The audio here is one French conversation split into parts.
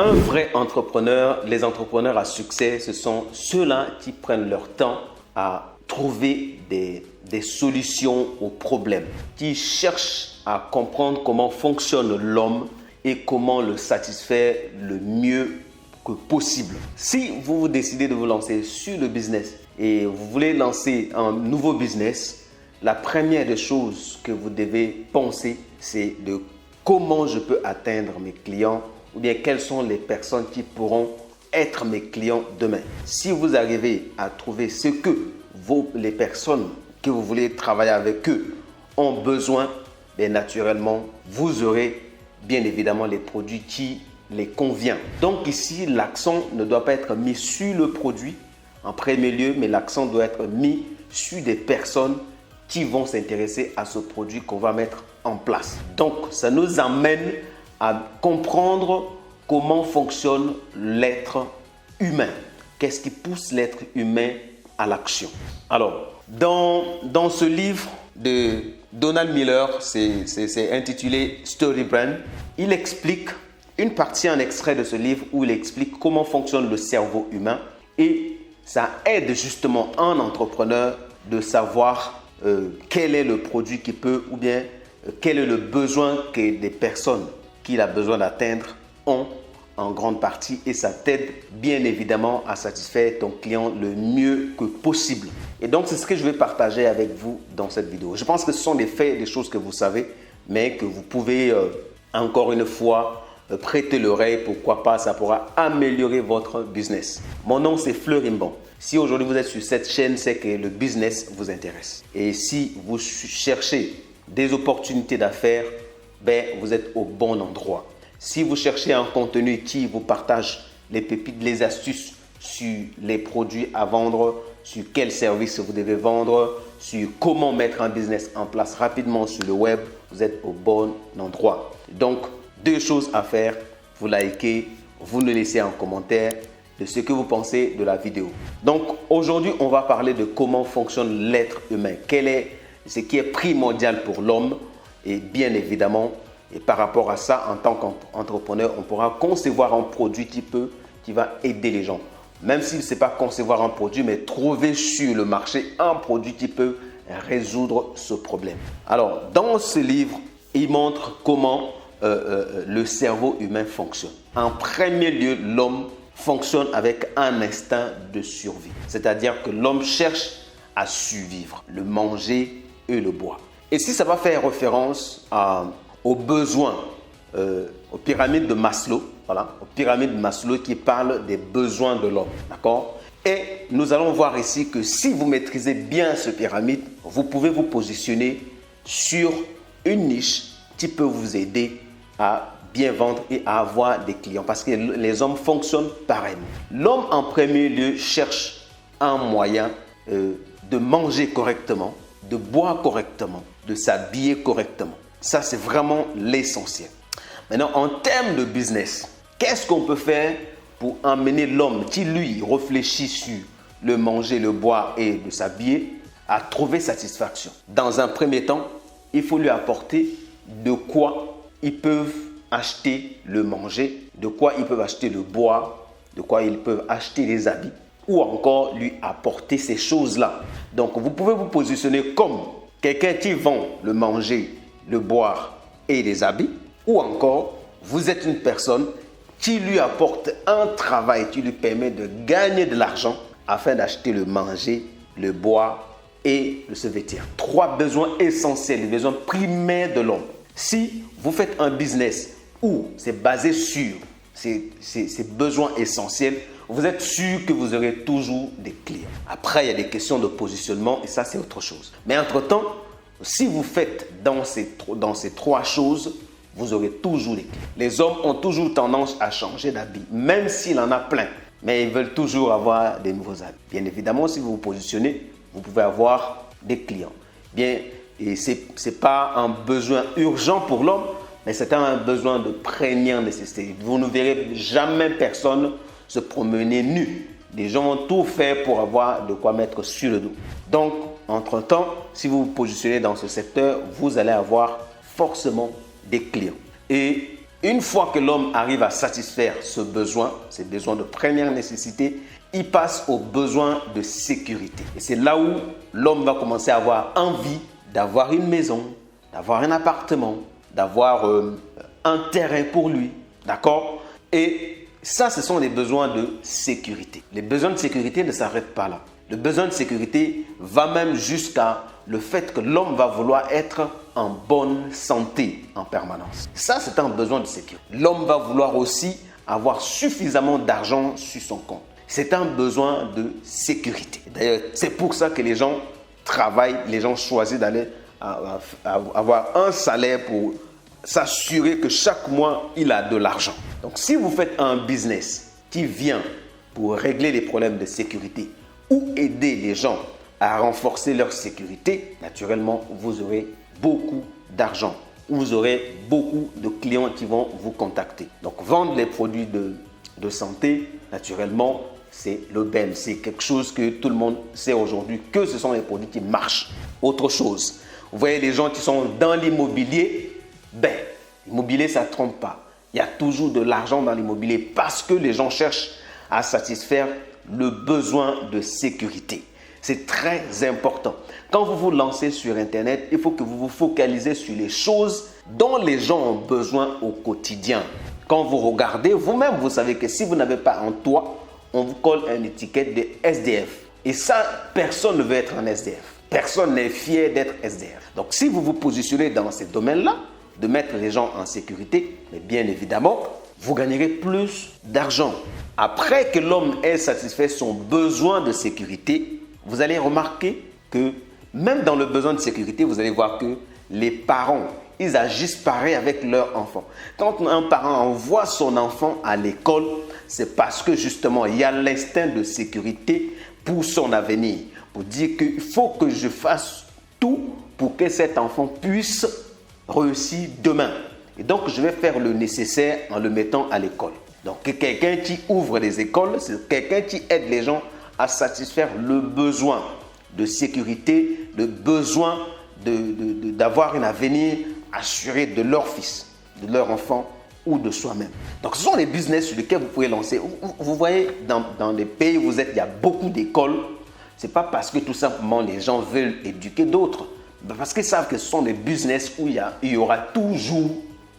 Un vrai entrepreneur, les entrepreneurs à succès, ce sont ceux-là qui prennent leur temps à trouver des solutions aux problèmes, qui cherchent à comprendre comment fonctionne l'homme et comment le satisfaire le mieux que possible. Si vous décidez de vous lancer sur le business et vous voulez lancer un nouveau business, la première des choses que vous devez penser, c'est de comment je peux atteindre mes clients ou bien quelles sont les personnes qui pourront être mes clients demain. Si vous arrivez à trouver ce que les personnes que vous voulez travailler avec eux ont besoin, bien naturellement, vous aurez bien évidemment les produits qui les conviennent. Donc ici, l'accent ne doit pas être mis sur le produit en premier lieu, mais l'accent doit être mis sur des personnes qui vont s'intéresser à ce produit qu'on va mettre en place. Donc, ça nous amène à comprendre comment fonctionne l'être humain. Qu'est-ce qui pousse l'être humain à l'action? Alors, dans ce livre de Donald Miller, c'est intitulé Story Brand, il explique une partie, un extrait de ce livre où il explique comment fonctionne le cerveau humain et ça aide justement un entrepreneur de savoir quel est le produit qui peut ou bien quel est le besoin que des personnes qu'il a besoin d'atteindre ont en grande partie et ça t'aide bien évidemment à satisfaire ton client le mieux que possible. Et donc, c'est ce que je vais partager avec vous dans cette vidéo. Je pense que ce sont des faits, des choses que vous savez, mais que vous pouvez encore une fois prêter l'oreille. Pourquoi pas, ça pourra améliorer votre business. Mon nom, c'est Fleury Mbon. Si aujourd'hui vous êtes sur cette chaîne, c'est que le business vous intéresse. Et si vous cherchez des opportunités d'affaires, ben, vous êtes au bon endroit. Si vous cherchez un contenu qui vous partage les pépites, les astuces sur les produits à vendre, sur quels services vous devez vendre, sur comment mettre un business en place rapidement sur le web, vous êtes au bon endroit. Donc, deux choses à faire, vous likez, vous nous laissez un commentaire de ce que vous pensez de la vidéo. Donc, aujourd'hui, on va parler de comment fonctionne l'être humain. Quel est ce qui est primordial pour l'homme et bien évidemment, et par rapport à ça, en tant qu'entrepreneur, on pourra concevoir un produit qui va aider les gens. Même s'il ne sait pas concevoir un produit, mais trouver sur le marché un produit qui peut résoudre ce problème. Alors, dans ce livre, il montre comment le cerveau humain fonctionne. En premier lieu, l'homme fonctionne avec un instinct de survie. C'est-à-dire que l'homme cherche à survivre, le manger et le boire. Et si ça va faire référence aux besoins, aux pyramides de Maslow, voilà, aux pyramides de Maslow qui parlent des besoins de l'homme, d'accord? Et nous allons voir ici que si vous maîtrisez bien ce pyramide, vous pouvez vous positionner sur une niche qui peut vous aider à bien vendre et à avoir des clients parce que les hommes fonctionnent pareillement. L'homme en premier lieu cherche un moyen de manger correctement, de boire correctement, de s'habiller correctement. Ça, c'est vraiment l'essentiel. Maintenant, en termes de business, qu'est-ce qu'on peut faire pour emmener l'homme qui, lui, réfléchit sur le manger, le boire et de s'habiller à trouver satisfaction? Dans un premier temps, il faut lui apporter de quoi ils peuvent acheter le manger, de quoi ils peuvent acheter le boire, de quoi ils peuvent acheter les habits ou encore lui apporter ces choses-là. Donc, vous pouvez vous positionner comme quelqu'un qui vend le manger, le boire et les habits ou encore vous êtes une personne qui lui apporte un travail qui lui permet de gagner de l'argent afin d'acheter le manger, le boire et de se vêtir. Trois besoins essentiels, les besoins primaires de l'homme. Si vous faites un business où c'est basé sur ces besoins essentiels, vous êtes sûr que vous aurez toujours des clients. Après, il y a des questions de positionnement et ça, c'est autre chose. Mais entre-temps, si vous faites dans ces trois choses, vous aurez toujours des clients. Les hommes ont toujours tendance à changer d'habit, même s'il en a plein. Mais ils veulent toujours avoir des nouveaux habits. Bien évidemment, si vous vous positionnez, vous pouvez avoir des clients. Bien, et ce n'est pas un besoin urgent pour l'homme, mais c'est un besoin de première nécessité. Vous ne verrez jamais personne se promener nu. Les gens ont tout fait pour avoir de quoi mettre sur le dos. Donc, entre-temps, si vous vous positionnez dans ce secteur, vous allez avoir forcément des clients. Et Une fois que l'homme arrive à satisfaire ce besoin, ces besoins de première nécessité, il passe aux besoins de sécurité. Et c'est là où l'homme va commencer à avoir envie d'avoir une maison, d'avoir un appartement, d'avoir un terrain pour lui. D'accord? Et ça, ce sont les besoins de sécurité. Les besoins de sécurité ne s'arrêtent pas là. Le besoin de sécurité va même jusqu'à le fait que l'homme va vouloir être en bonne santé en permanence. Ça, c'est un besoin de sécurité. L'homme va vouloir aussi avoir suffisamment d'argent sur son compte. C'est un besoin de sécurité. D'ailleurs, c'est pour ça que les gens travaillent, les gens choisissent d'aller avoir un salaire pour s'assurer que chaque mois, il a de l'argent. Donc, si vous faites un business qui vient pour régler les problèmes de sécurité ou aider les gens à renforcer leur sécurité, naturellement, vous aurez beaucoup d'argent. Vous aurez beaucoup de clients qui vont vous contacter. Donc, vendre les produits de santé, naturellement, c'est le BEM. C'est quelque chose que tout le monde sait aujourd'hui, que ce sont les produits qui marchent. Autre chose, vous voyez les gens qui sont dans l'immobilier, l'immobilier, ça ne trompe pas. Il y a toujours de l'argent dans l'immobilier parce que les gens cherchent à satisfaire le besoin de sécurité. C'est très important. Quand vous vous lancez sur Internet, il faut que vous vous focalisez sur les choses dont les gens ont besoin au quotidien. Quand vous regardez, vous-même, vous savez que si vous n'avez pas un toit, on vous colle une étiquette de SDF. Et ça, personne ne veut être un SDF. Personne n'est fier d'être SDF. Donc, si vous vous positionnez dans ces domaines-là, de mettre les gens en sécurité, mais bien évidemment, vous gagnerez plus d'argent. Après que l'homme ait satisfait son besoin de sécurité, vous allez remarquer que même dans le besoin de sécurité, vous allez voir que les parents, ils agissent pareil avec leur enfant. Quand un parent envoie son enfant à l'école, c'est parce que justement, il y a l'instinct de sécurité pour son avenir. Pour dire qu'il faut que je fasse tout pour que cet enfant puisse réussir demain. Et donc, je vais faire le nécessaire en le mettant à l'école. Donc, quelqu'un qui ouvre des écoles, c'est quelqu'un qui aide les gens à satisfaire le besoin de sécurité, le besoin d'avoir un avenir assuré de leur fils, de leur enfant ou de soi-même. Donc, ce sont les business sur lesquels vous pouvez lancer. Vous voyez, dans les pays où vous êtes, il y a beaucoup d'écoles. Ce n'est pas parce que tout simplement les gens veulent éduquer d'autres. Parce qu'ils savent que ce sont des business où il y aura toujours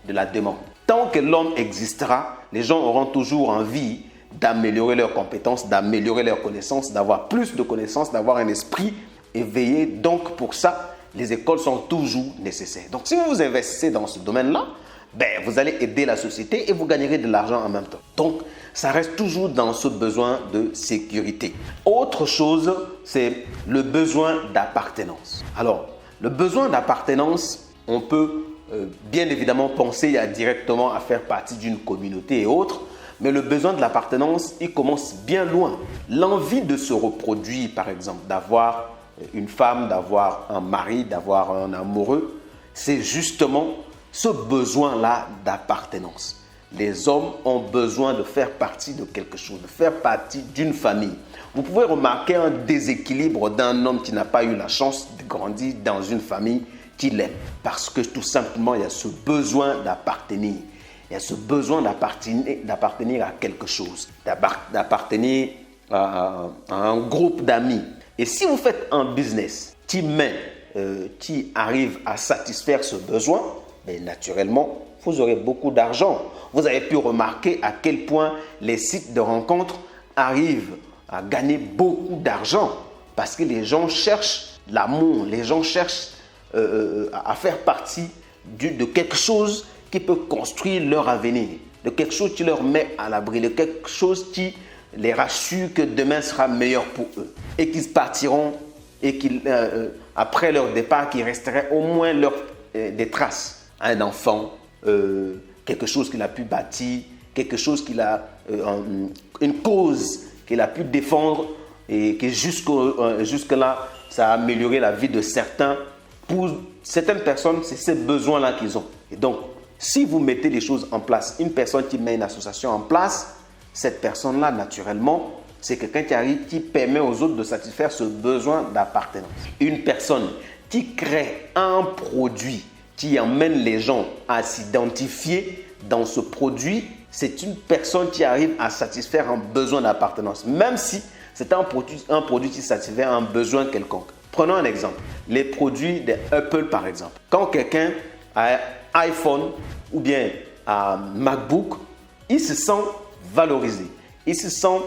de la demande. Tant que l'homme existera, les gens auront toujours envie d'améliorer leurs compétences, d'améliorer leurs connaissances, d'avoir plus de connaissances, d'avoir un esprit éveillé. Donc, pour ça, les écoles sont toujours nécessaires. Donc, si vous vous investissez dans ce domaine-là, vous allez aider la société et vous gagnerez de l'argent en même temps. Donc, ça reste toujours dans ce besoin de sécurité. Autre chose, c'est le besoin d'appartenance. Alors, le besoin d'appartenance, on peut bien évidemment penser directement à faire partie d'une communauté et autres, mais le besoin de l'appartenance, il commence bien loin. L'envie de se reproduire, par exemple, d'avoir une femme, d'avoir un mari, d'avoir un amoureux, c'est justement ce besoin-là d'appartenance. Les hommes ont besoin de faire partie de quelque chose, de faire partie d'une famille. Vous pouvez remarquer un déséquilibre d'un homme qui n'a pas eu la chance de grandir dans une famille qu'il aime. Parce que tout simplement, il y a ce besoin d'appartenir. Il y a ce besoin d'appartenir à quelque chose, d'appartenir à un groupe d'amis. Et si vous faites un business qui arrive à satisfaire ce besoin, naturellement, vous aurez beaucoup d'argent. Vous avez pu remarquer à quel point les sites de rencontres arrivent à gagner beaucoup d'argent parce que les gens cherchent l'amour, les gens cherchent à faire partie de quelque chose qui peut construire leur avenir, de quelque chose qui leur met à l'abri, de quelque chose qui les rassure que demain sera meilleur pour eux et qu'ils partiront et après leur départ, qu'il resterait au moins des traces. Un enfant, quelque chose qu'il a pu bâtir, quelque chose une cause qu'il a pu défendre et que jusque-là, ça a amélioré la vie de certains. Pour certaines personnes, c'est ces besoins-là qu'ils ont. Et donc, si vous mettez les choses en place, une personne qui met une association en place, cette personne-là, naturellement, c'est quelqu'un qui permet aux autres de satisfaire ce besoin d'appartenance. Une personne qui crée un produit qui emmène les gens à s'identifier dans ce produit, c'est une personne qui arrive à satisfaire un besoin d'appartenance, même si c'est un produit qui satisfait un besoin quelconque. Prenons un exemple, les produits d'Apple par exemple. Quand quelqu'un a un iPhone ou bien un MacBook, il se sent valorisé. Il se sent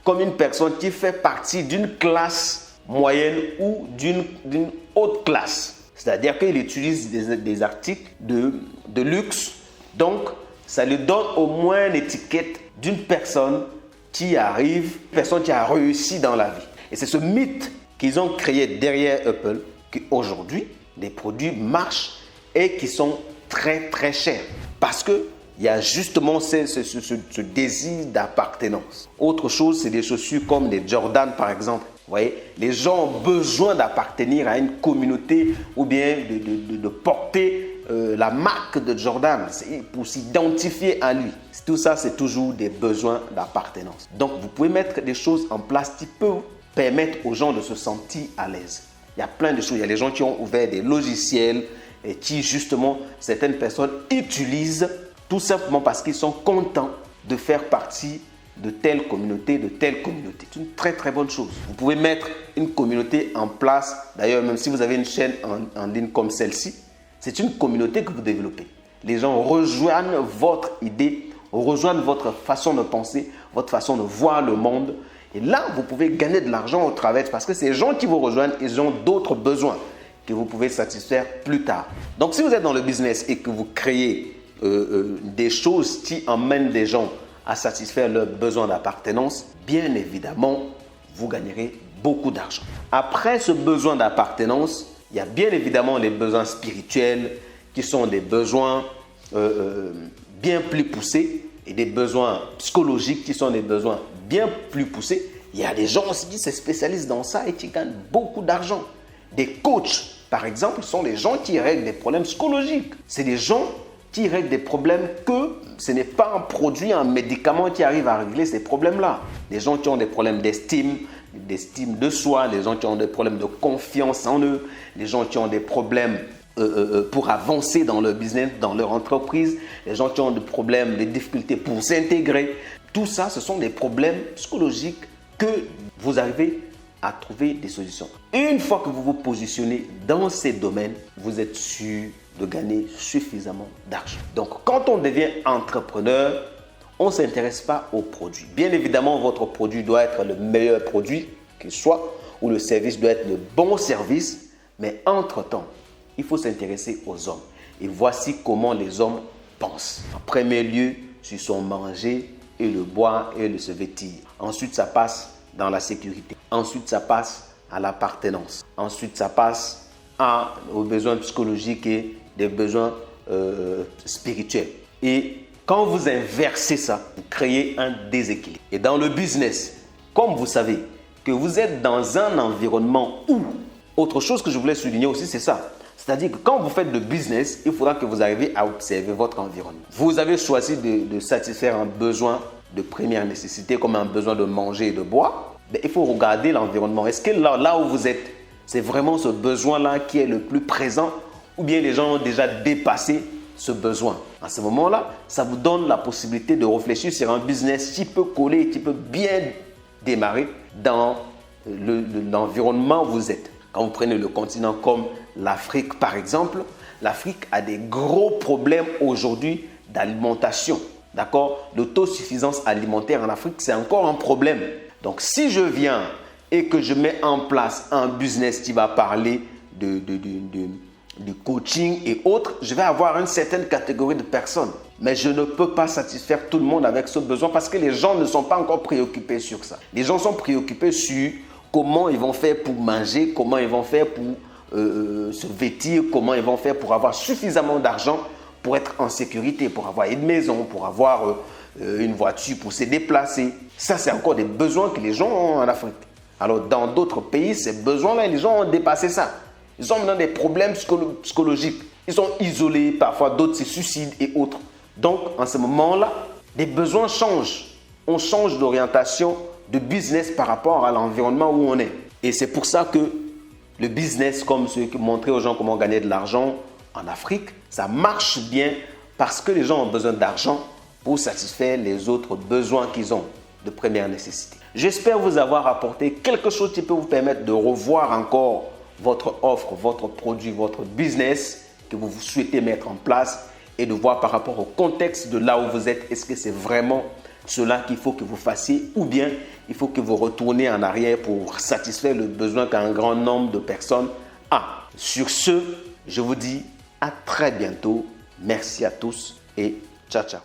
comme une personne qui fait partie d'une classe moyenne ou d'une haute classe. C'est-à-dire qu'il utilise des articles de luxe. Donc, ça lui donne au moins l'étiquette d'une personne qui arrive, une personne qui a réussi dans la vie. Et c'est ce mythe qu'ils ont créé derrière Apple qu'aujourd'hui, les produits marchent et qui sont très très chers. Parce qu'il y a justement ce désir d'appartenance. Autre chose, c'est des chaussures comme les Jordan par exemple. Vous voyez, les gens ont besoin d'appartenir à une communauté ou bien de porter la marque de Jordan pour s'identifier à lui. Tout ça, c'est toujours des besoins d'appartenance. Donc, vous pouvez mettre des choses en place qui peuvent permettre aux gens de se sentir à l'aise. Il y a plein de choses. Il y a les gens qui ont ouvert des logiciels et qui, justement, certaines personnes utilisent tout simplement parce qu'ils sont contents de faire partie de telle communauté, de telle communauté. C'est une très très bonne chose. Vous pouvez mettre une communauté en place. D'ailleurs, même si vous avez une chaîne en ligne comme celle-ci, c'est une communauté que vous développez. Les gens rejoignent votre idée, rejoignent votre façon de penser, votre façon de voir le monde. Et là, vous pouvez gagner de l'argent au travers parce que ces gens qui vous rejoignent, ils ont d'autres besoins que vous pouvez satisfaire plus tard. Donc, si vous êtes dans le business et que vous créez des choses qui emmènent des gens à satisfaire leurs besoins d'appartenance, bien évidemment, vous gagnerez beaucoup d'argent. Après ce besoin d'appartenance, il y a bien évidemment les besoins spirituels qui sont des besoins bien plus poussés et des besoins psychologiques qui sont des besoins bien plus poussés. Il y a des gens aussi qui se spécialisent dans ça et qui gagnent beaucoup d'argent. Des coachs, par exemple, sont des gens qui règlent des problèmes psychologiques. C'est des gens qui règlent des problèmes que ce n'est pas un produit, un médicament qui arrive à régler ces problèmes-là. Des gens qui ont des problèmes d'estime de soi, les gens qui ont des problèmes de confiance en eux, les gens qui ont des problèmes pour avancer dans leur business, dans leur entreprise, les gens qui ont des problèmes, des difficultés pour s'intégrer. Tout ça, ce sont des problèmes psychologiques que vous arrivez à trouver des solutions. Une fois que vous vous positionnez dans ces domaines, vous êtes sûr de gagner suffisamment d'argent. Donc, quand on devient entrepreneur, on ne s'intéresse pas au produit. Bien évidemment, votre produit doit être le meilleur produit qu'il soit, ou le service doit être le bon service, mais entre-temps, il faut s'intéresser aux hommes. Et voici comment les hommes pensent. En premier lieu, sur son manger et le boire et le se vêtir. Ensuite, ça passe dans la sécurité. Ensuite, ça passe à l'appartenance. Ensuite, ça passe aux besoins psychologiques et des besoins spirituels. Et quand vous inversez ça, vous créez un déséquilibre. Et dans le business, comme vous savez que vous êtes dans un environnement où, autre chose que je voulais souligner aussi, c'est ça. C'est-à-dire que quand vous faites le business, il faudra que vous arriviez à observer votre environnement. Vous avez choisi de satisfaire un besoin de première nécessité, comme un besoin de manger et de boire. Mais il faut regarder l'environnement. Est-ce que là où vous êtes, c'est vraiment ce besoin-là qui est le plus présent ou bien les gens ont déjà dépassé ce besoin? À ce moment-là, ça vous donne la possibilité de réfléchir sur un business qui peut coller, qui peut bien démarrer dans l'environnement où vous êtes. Quand vous prenez le continent comme l'Afrique, par exemple, l'Afrique a des gros problèmes aujourd'hui d'alimentation. D'accord? L'autosuffisance alimentaire en Afrique, c'est encore un problème. Donc, si je viens et que je mets en place un business qui va parler du coaching et autres, je vais avoir une certaine catégorie de personnes. Mais je ne peux pas satisfaire tout le monde avec ce besoin parce que les gens ne sont pas encore préoccupés sur ça. Les gens sont préoccupés sur comment ils vont faire pour manger, comment ils vont faire pour se vêtir, comment ils vont faire pour avoir suffisamment d'argent pour être en sécurité, pour avoir une maison, pour avoir une voiture, pour se déplacer. Ça, c'est encore des besoins que les gens ont en Afrique. Alors, dans d'autres pays, ces besoins-là, les gens ont dépassé ça. Ils ont maintenant des problèmes psychologiques. Ils sont isolés, parfois d'autres se suicident et autres. Donc, en ce moment-là, les besoins changent. On change d'orientation, de business par rapport à l'environnement où on est. Et c'est pour ça que le business, comme ceux qui montraient aux gens comment gagner de l'argent en Afrique, ça marche bien parce que les gens ont besoin d'argent pour satisfaire les autres besoins qu'ils ont de première nécessité. J'espère vous avoir apporté quelque chose qui peut vous permettre de revoir encore votre offre, votre produit, votre business que vous souhaitez mettre en place et de voir par rapport au contexte de là où vous êtes, est-ce que c'est vraiment cela qu'il faut que vous fassiez ou bien il faut que vous retourniez en arrière pour satisfaire le besoin qu'un grand nombre de personnes a. Sur ce, je vous dis à très bientôt. Merci à tous et ciao, ciao.